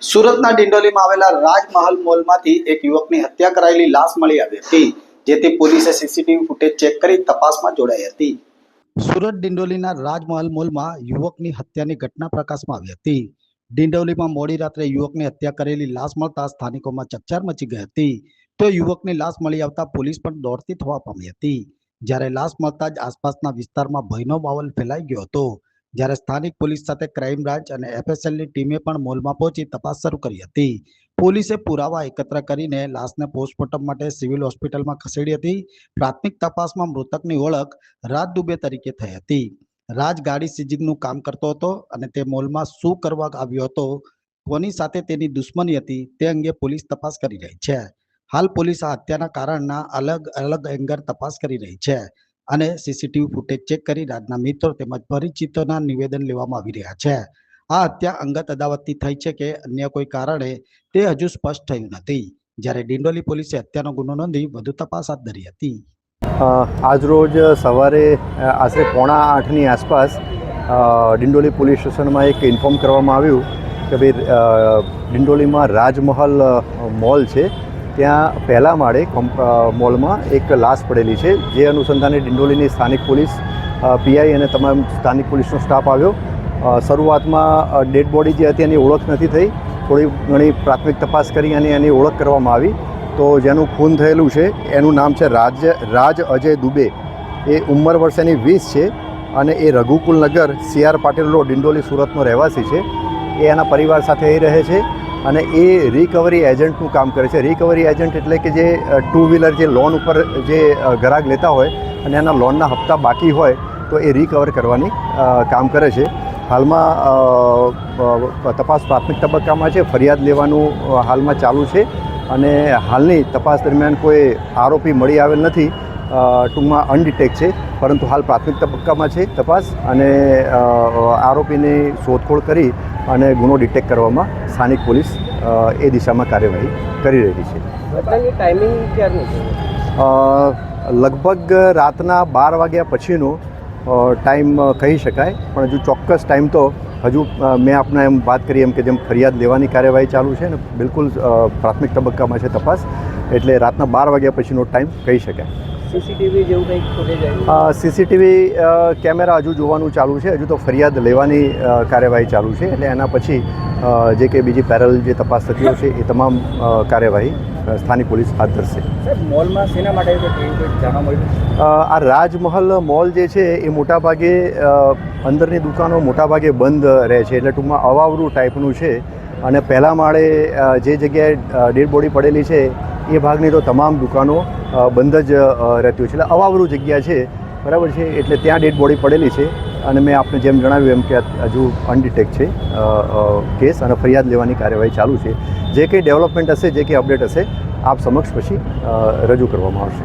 સુરતના ડિંડોલીમાં આવેલા રાજમહલ મોલમાંથી એક યુવકની હત્યા કરાયેલી લાશ મળી આવી હતી, જેથી પોલીસે સીસીટીવી ફૂટેજ ચેક કરી તપાસમાં જોડાઈ હતી। સુરત ડિંડોલીના રાજમહલ મોલમાં યુવકની હત્યાની ઘટના પ્રકાશમાં આવી હતી। ડિંડોલીમાં મોડી રાત્રે યુવકની હત્યા કરેલી લાશ મળતા સ્થાનિકોમાં ચકચાર મચી ગઈ હતી। તો યુવકની લાશ મળી આવતા પોલીસ પણ દોડતી થવા પામી હતી। જ્યારે લાશ મળતા જ આસપાસના વિસ્તારમાં ભયનો માહોલ ફેલાઈ ગયો હતો। જ્યારે સ્થાનિક પોલીસ સાથે ક્રાઇમ બ્રાન્ચ અને એફએસએલની ટીમે પણ મોલમાં પહોંચી તપાસ શરૂ કરી હતી। પોલીસે પુરાવા એકત્ર કરીને લાશને પોસ્ટમોર્ટમ માટે સિવિલ હોસ્પિટલમાં ખસેડી હતી। પ્રાથમિક તપાસમાં મૃતકની ઓળખ રાજ દુબે તરીકે થઈ હતી। રાજ ગાડી સીઝિંગનું કામ કરતો હતો અને તે મોલમાં શું કરવા આવ્યો હતો, કોની સાથે તેની દુશ્મની હતી તે અંગે પોલીસ તપાસ કરી રહી છે। હાલ પોલીસ આ હત્યાના કારણના અલગ અલગ એંગલ તપાસ કરી રહી છે અને સીસીટીવી ફૂટેજ ચેક કરી રાજના મિત્રો તેમજ પરિચિતોના નિવેદન લેવામાં આવી રહ્યા છે। આ હત્યા અંગત અદાવતથી થઈ છે કે અન્ય કોઈ કારણે તે હજુ સ્પષ્ટ થયું નથી। જ્યારે ડિંડોલી પોલીસે હત્યાનો ગુનો નોંધી વધુ તપાસ હાથ ધરી હતી। આજરોજ સવારે આશરે 7:45ની આસપાસ ડિંડોલી પોલીસ સ્ટેશનમાં એક ઇન્ફોર્મ કરવામાં આવ્યું કે ભાઈ ડિંડોલીમાં રાજમહલ મોલ છે, ત્યાં પહેલા માળે મોલમાં એક લાશ પડેલી છે। જે અનુસંધાને ડિંડોલીની સ્થાનિક પોલીસ, પીઆઈ અને તમામ સ્થાનિક પોલીસનો સ્ટાફ આવ્યો। શરૂઆતમાં ડેડ બોડી જે હતી એની ઓળખ નથી થઈ, થોડી ઘણી પ્રાથમિક તપાસ કરી અને એની ઓળખ કરવામાં આવી। તો જેનું ખૂન થયેલું છે એનું નામ છે રાજ અજય દુબે। એ ઉંમર વર્ષ એની 20 છે અને એ રઘુકુલ નગર CR પાટીલ રોડ ડિંડોલી સુરતનો રહેવાસી છે। એ એના પરિવાર સાથે અહીં રહે છે અને એ રિકવરી એજન્ટનું કામ કરે છે। રિકવરી એજન્ટ એટલે કે જે ટુ વ્હીલર જે લોન ઉપર જે ગ્રાહક લેતા હોય અને એના લોનના હપ્તા બાકી હોય તો એ રિકવર કરવાની કામ કરે છે। હાલમાં તપાસ પ્રાથમિક તબક્કામાં છે, ફરિયાદ લેવાનું હાલમાં ચાલુ છે અને હાલની તપાસ દરમિયાન કોઈ આરોપી મળી આવેલ નથી, ટૂંકમાં અનડિટેક્ટ છે, પરંતુ હાલ પ્રાથમિક તબક્કામાં છે તપાસ અને આરોપીની શોધખોળ કરી અને ગુનો ડિટેક્ટ કરવામાં સ્થાનિક પોલીસ એ દિશામાં કાર્યવાહી કરી રહી છે। ટાઈમિંગ ક્યારની છે? લગભગ રાતના 12 વાગ્યા પછીનો ટાઈમ કહી શકાય, પણ હજુ ચોક્કસ ટાઈમ તો હજુ મેં આપને એમ વાત કરી એમ કે જેમ ફરિયાદ લેવાની કાર્યવાહી ચાલુ છે ને બિલકુલ પ્રાથમિક તબક્કામાં છે તપાસ, એટલે રાતના 12 વાગ્યા પછીનો ટાઈમ કહી શકાય। સીસીટીવી જેવું કંઈક ફૂટેજ? સીસીટીવી કેમેરા હજુ જોવાનું ચાલુ છે, હજુ તો ફરિયાદ લેવાની કાર્યવાહી ચાલુ છે, એટલે એના પછી જે કંઈ બીજી પેરેલલ જે તપાસ થતી હશે એ તમામ કાર્યવાહી સ્થાનિક પોલીસ હાથ ધરશે। મોલમાં શેના માટે જાણવા મળ્યું? આ રાજમહલ મોલ જે છે એ મોટાભાગે અંદરની દુકાનો મોટાભાગે બંધ રહે છે, એટલે ટૂંકમાં અવાવરું ટાઈપનું છે અને પહેલા માળે જે જગ્યાએ ડેડ બોડી પડેલી છે એ ભાગની તો તમામ દુકાનો બંધ જ રહેતી હોય છે, એટલે અવાવરું જગ્યા છે, બરાબર છે, એટલે ત્યાં ડેડ બોડી પડેલી છે અને મેં આપને જેમ જણાવ્યું એમ કે હજુ અનડિટેક્ટ છે કેસ અને ફરિયાદ લેવાની કાર્યવાહી ચાલુ છે। જે કંઈ ડેવલપમેન્ટ હશે, જે કંઈ અપડેટ હશે આપ સમક્ષ પછી રજૂ કરવામાં આવશે।